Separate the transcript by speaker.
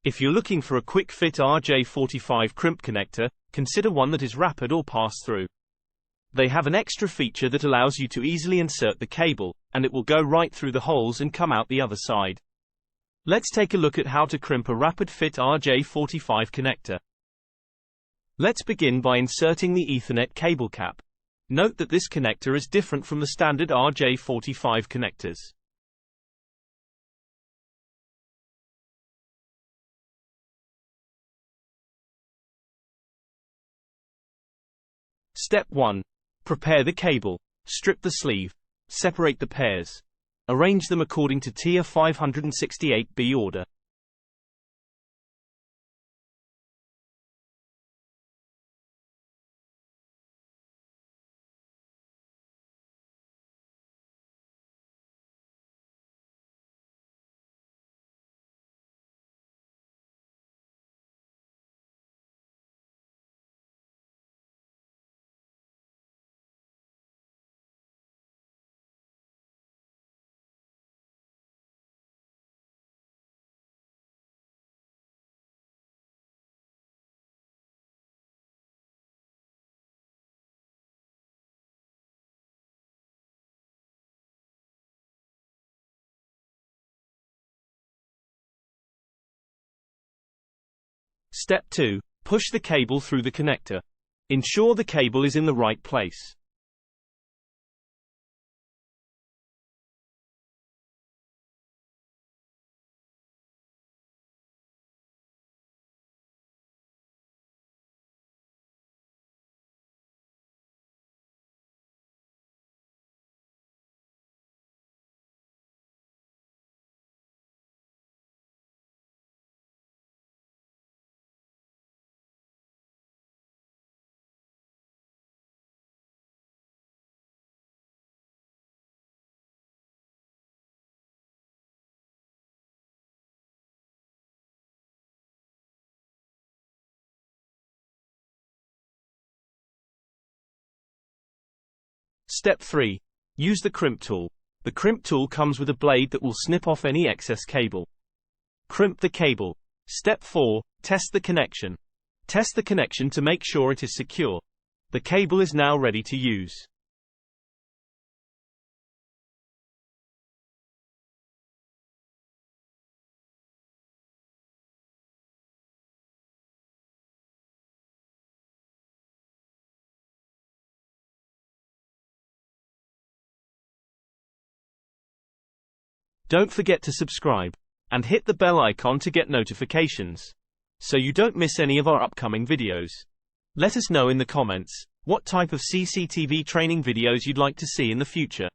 Speaker 1: If you're looking for a quick fit RJ45 crimp connector, consider one that is rapid or pass-through. They have an extra feature that allows you to easily insert the cable, and it will go right through the holes and come out the other side. Let's take a look at how to crimp a Rapid Fit RJ45 connector. Let's begin by inserting the Ethernet cable cap. Note that this connector is different from the standard RJ45 connectors. Step 1. Prepare the cable. Strip the sleeve. Separate the pairs. Arrange them according to tier 568B order. Step 2. Push the cable through the connector. Ensure the cable is in the right place. Step 3. Use the crimp tool. The crimp tool comes with a blade that will snip off any excess cable. Crimp the cable. Step 4. Test the connection. Test the connection to make sure it is secure. The cable is now ready to use. Don't forget to subscribe and hit the bell icon to get notifications, so you don't miss any of our upcoming videos. Let us know in the comments what type of CCTV training videos you'd like to see in the future.